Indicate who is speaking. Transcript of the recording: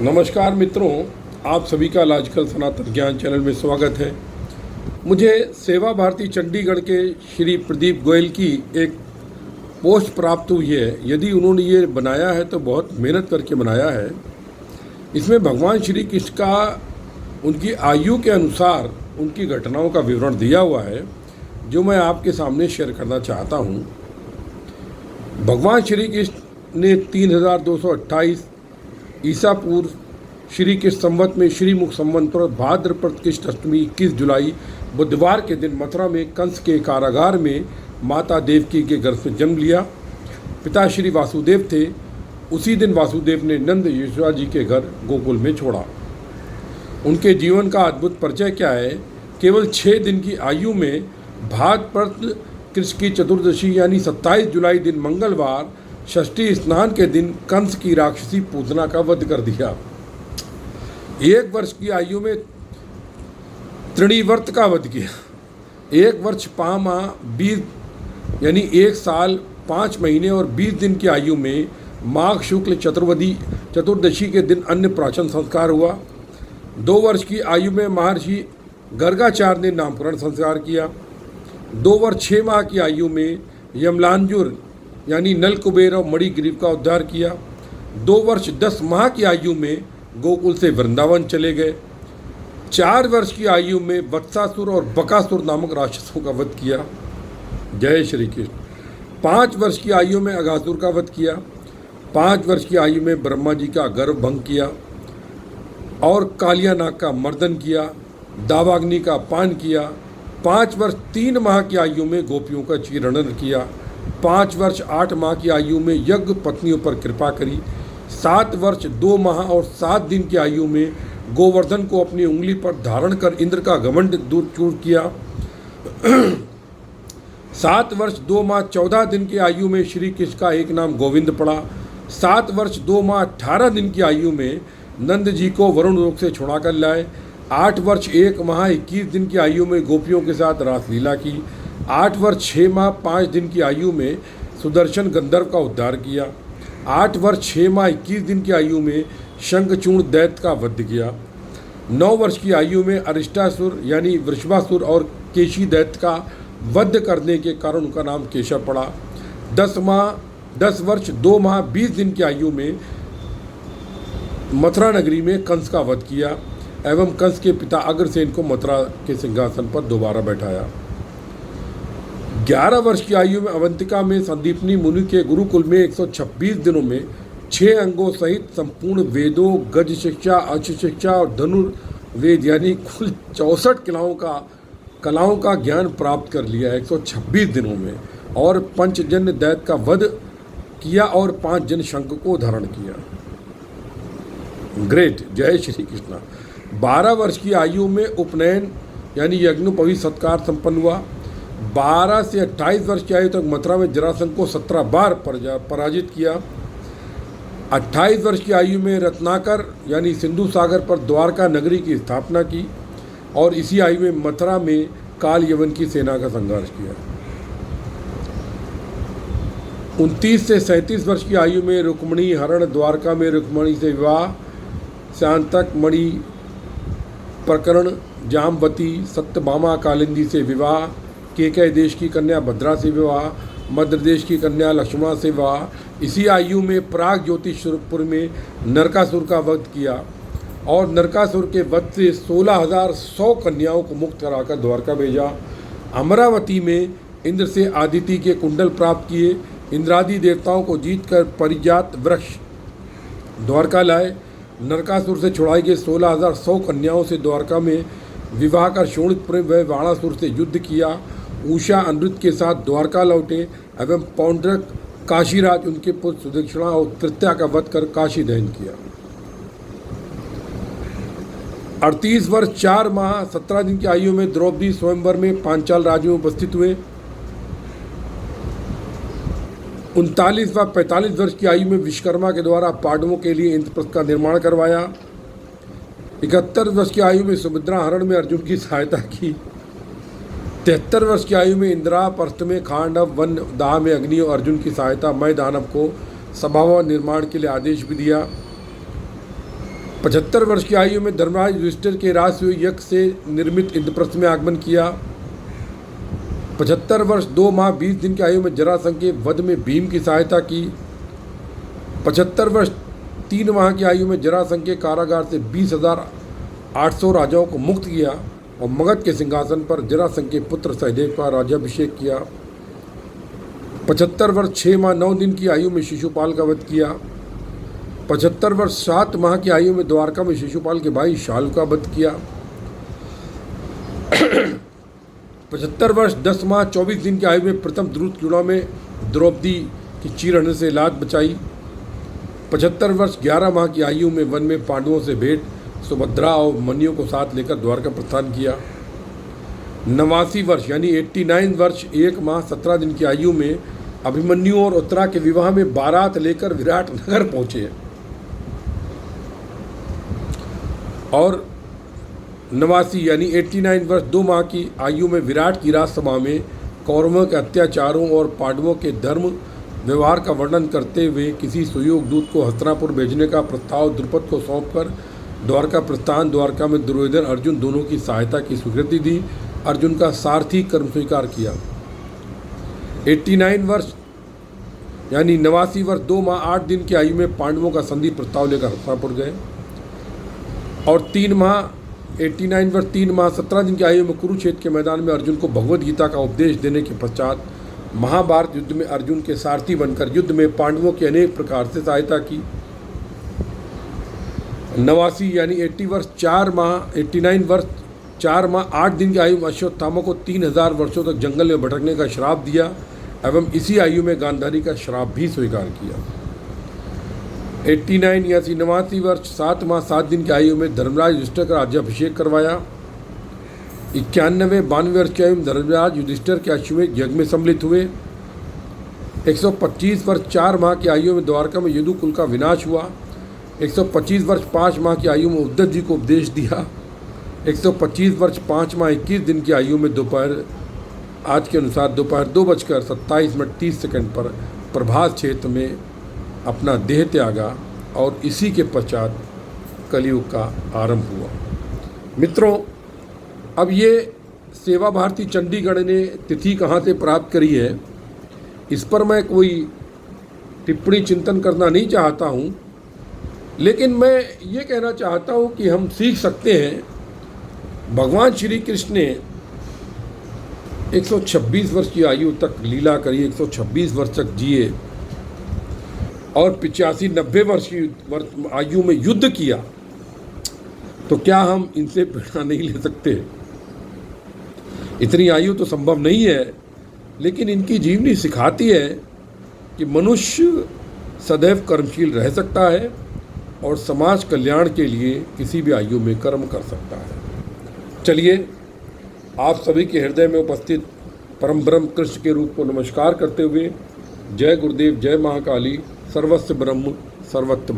Speaker 1: नमस्कार मित्रों, आप सभी का लाजकल सनातन ज्ञान चैनल में स्वागत है। मुझे सेवा भारती चंडीगढ़ के श्री प्रदीप गोयल की एक पोस्ट प्राप्त हुई है। यदि उन्होंने ये बनाया है तो बहुत मेहनत करके बनाया है। इसमें भगवान श्री कृष्ण का उनकी आयु के अनुसार उनकी घटनाओं का विवरण दिया हुआ है, जो मैं आपके सामने शेयर करना चाहता हूँ। भगवान श्री कृष्ण ने 3228 ईसा पूर्व श्री कृष्ण संवत में श्रीमुख संवत पर भाद्रपद कृष्ण अष्टमी 21 जुलाई बुधवार के दिन मथुरा में कंस के कारागार में माता देवकी के गर्भ में जन्म लिया। पिता श्री वासुदेव थे। उसी दिन वासुदेव ने नंद यशोदा जी के घर गोकुल में छोड़ा। उनके जीवन का अद्भुत परिचय क्या है? केवल 6 दिन की आयु में भाद्रपद कृष्ण की चतुर्दशी यानी 27 जुलाई दिन मंगलवार षष्ठी स्नान के दिन कंस की राक्षसी पूतना का वध कर दिया। 1 वर्ष की आयु में तृणीवर्त का वध किया। 1 वर्ष 5 माह 20 यानी 1 साल 5 महीने और 20 दिन की आयु में माघ शुक्ल चतुर्दशी के दिन अन्य प्राशन संस्कार हुआ। 2 वर्ष की आयु में महर्षि गर्गाचार्य ने नामकरण संस्कार किया। 2 वर्ष 6 माह की आयु में यमलांजुर यानी नल कुबेर और मणिग्रीव का उद्धार किया। 2 वर्ष 10 माह की आयु में गोकुल से वृंदावन चले गए। 4 वर्ष की आयु में वत्सासुर और बकासुर नामक राक्षसों का वध किया। जय श्री कृष्ण। 5 वर्ष की आयु में अघासुर का वध किया। 5 वर्ष की आयु में ब्रह्मा जी का गर्भ भंग किया और कालियानाग का मर्दन किया। दावाग्नि का पान किया। 5 वर्ष 3 माह की आयु में गोपियों का चीरणन किया। 5 वर्ष 8 माह की आयु में यज्ञ पत्नियों पर कृपा करी। 7 वर्ष 2 माह और 7 दिन की आयु में गोवर्धन को अपनी उंगली पर धारण कर इंद्र का घमंड दूर चूर किया। 7 वर्ष 2 माह 14 दिन की आयु में श्री कृष्ण का एक नाम गोविंद पड़ा। 7 वर्ष 2 माह 18 दिन की आयु में नंद जी को वरुण लोक से छुड़ा कर लाए। 8 वर्ष 1 माह 21 दिन की आयु में गोपियों के साथ रासलीला की। 8 वर्ष 6 माह 5 दिन की आयु में सुदर्शन गंधर्व का उद्धार किया। 8 वर्ष 6 माह 21 दिन की आयु में शंखचूर्ण दैत्य का वध किया। 9 वर्ष की आयु में अरिष्टासुर यानी वृषभासुर और केशी दैत्य का वध करने के कारण उनका नाम केशव पड़ा। 10 वर्ष 2 माह 20 दिन की आयु में मथुरा नगरी में कंस का वध किया एवं कंस के पिता अग्रसेन को मथुरा के सिंहासन पर दोबारा बैठाया। 11 वर्ष की आयु में अवंतिका में संदीपनी मुनि के गुरुकुल में 126 दिनों में 6 अंगों सहित संपूर्ण वेदों, गज शिक्षा, अश्व शिक्षा और धनुर्वेद यानी कुल 64 कलाओं का ज्ञान प्राप्त कर लिया 126 दिनों में, और पंचजन्य दैत्य का वध किया और 5 जन शंख को धारण किया। ग्रेट, जय श्री कृष्ण। 12 वर्ष की आयु में उपनयन यानी यज्ञोपवीत सत्कार संपन्न हुआ। 12 से 28 वर्ष की आयु तक मथुरा में जरासंध को 17 बार पराजित किया। 28 वर्ष की आयु में रत्नाकर यानी सिंधु सागर पर द्वारका नगरी की स्थापना की और इसी आयु में मथुरा में काल यवन की सेना का संघर्ष किया। 29 से 37 वर्ष की आयु में रुक्मणी हरण द्वारका में रुक्मणी से विवाह, शांतक मणि प्रकरण जामवती सत्यभामा कालिंदी से विवाह, केकय देश की कन्या भद्रा से विवाह, मध्य देश की कन्या लक्ष्मणा से विवाह। इसी आयु में प्राग ज्योतिषपुर में नरकासुर का वध किया और नरकासुर के वध से 16,100 कन्याओं को मुक्त कराकर द्वारका भेजा। अमरावती में इंद्र से आदिति के कुंडल प्राप्त किए। इंद्रादि देवताओं को जीतकर परिजात वृक्ष द्वारका लाए। नरकासुर से छुड़ाई गई 16,100 कन्याओं से द्वारका में विवाह कर शोणितपुर व बाणासुर से युद्ध किया। उषा अनिरुद्ध के साथ द्वारका लौटे एवं पौंड्रक काशीराज उनके पुत्र सुदक्षिणा और तृतीया का वध कर काशी दहन किया। 38 वर्ष 4 माह 17 दिन की आयु में द्रौपदी स्वयंवर में पांचाल राज्य में उपस्थित हुए। 39 व 45 वर्ष की आयु में विश्वकर्मा के द्वारा पांडवों के लिए इंद्रप्रस्थ का निर्माण करवाया। 71 वर्ष की आयु में सुभद्रा हरण में अर्जुन की सहायता की। 73 वर्ष की आयु में इंद्राप्रस्थ में खांडव वन दाह में अग्नि और अर्जुन की सहायता मय दानव को सभावा निर्माण के लिए आदेश भी दिया। 75 वर्ष की आयु में धर्मराज युधिष्ठिर के राजसूय यज्ञ से निर्मित इंद्रप्रस्थ में आगमन किया। 75 वर्ष 2 माह 20 दिन की आयु में जरासंध के वध में भीम की सहायता की। 75 वर्ष 3 माह की आयु में जरासंध के कारागार से 20,800 राजाओं को मुक्त किया और मगध के सिंहासन पर जरासंध के पुत्र सहदेव का राज्याभिषेक किया। 75 वर्ष 6 माह 9 दिन की आयु में शिशुपाल का वध किया। 75 वर्ष 7 माह की आयु में द्वारका में शिशुपाल के भाई शालू का वध किया। 75 वर्ष 10 माह 24 दिन की आयु में प्रथम द्रुत चूड़ा में द्रौपदी की चीरहरण से लाज बचाई। 75 वर्ष 11 माह की आयु में वन में पांडवों से भेंट सुभद्रा और मनियों को साथ लेकर द्वारका प्रस्थान किया। 89 वर्ष यानी 89 वर्ष 1 माह 17 दिन की आयु में अभिमन्यु और उत्तरा के विवाह में बारात लेकर विराट नगर पहुंचे और 89 यानी 89 वर्ष 2 माह की आयु में विराट की राजसभा में कौरवों के अत्याचारों और पांडवों के धर्म व्यवहार का वर्णन करते हुए किसी सुयोग दूत को हस्तिनापुर भेजने का प्रस्ताव द्रुपद को सौंपकर द्वारका प्रस्थान, द्वारका में दुर्योधन अर्जुन दोनों की सहायता की स्वीकृति दी। अर्जुन का सारथी कर्म स्वीकार किया। 89 वर्ष यानी 89 वर्ष 2 माह 8 दिन की आयु में पांडवों का संधि प्रस्ताव लेकर हस्तिनापुर गए और 89 वर्ष 3 माह 17 दिन की आयु में कुरुक्षेत्र के मैदान में अर्जुन को भगवद गीता का उपदेश देने के पश्चात महाभारत युद्ध में अर्जुन के सारथी बनकर युद्ध में पांडवों की अनेक प्रकार से सहायता की। 89 यानी 89 वर्ष 4 माह 8 दिन की आयु में अश्वत्थामा को 3000 वर्षों तक जंगल में भटकने का श्राप दिया एवं इसी आयु में गांधारी का श्राप भी स्वीकार किया। 89 या 89 वर्ष 7 माह 7 दिन की आयु में धर्मराज युधिष्ठिर का राज्याभिषेक करवाया। 91 वर्ष की आयु में धर्मराज युधिष्ठिर के अश्वमेध यज्ञ में सम्मिलित हुए। 125 वर्ष 4 माह की आयु में द्वारका में यदुकुल का विनाश हुआ। 125 वर्ष 5 माह की आयु में उद्धव जी को उपदेश दिया। 125 वर्ष 5 माह 21 दिन की आयु में आज के अनुसार दोपहर 2:27:30 पर प्रभास क्षेत्र में अपना देह त्यागा और इसी के पश्चात कलयुग का आरंभ हुआ। मित्रों, अब ये सेवा भारती चंडीगढ़ ने तिथि कहाँ से प्राप्त करी है, इस पर मैं कोई टिप्पणी चिंतन करना नहीं चाहता हूँ, लेकिन मैं ये कहना चाहता हूँ कि हम सीख सकते हैं। भगवान श्री कृष्ण ने 126 वर्ष की आयु तक लीला करी, 126 वर्ष तक जिए और 85-90 वर्ष की आयु में युद्ध किया, तो क्या हम इनसे प्रेरणा नहीं ले सकते? इतनी आयु तो संभव नहीं है, लेकिन इनकी जीवनी सिखाती है कि मनुष्य सदैव कर्मशील रह सकता है और समाज कल्याण के लिए किसी भी आयु में कर्म कर सकता है। चलिए, आप सभी के हृदय में उपस्थित परम ब्रह्म कृष्ण के रूप को नमस्कार करते हुए जय गुरुदेव, जय महाकाली, सर्वस्व ब्रह्म सर्वत्र।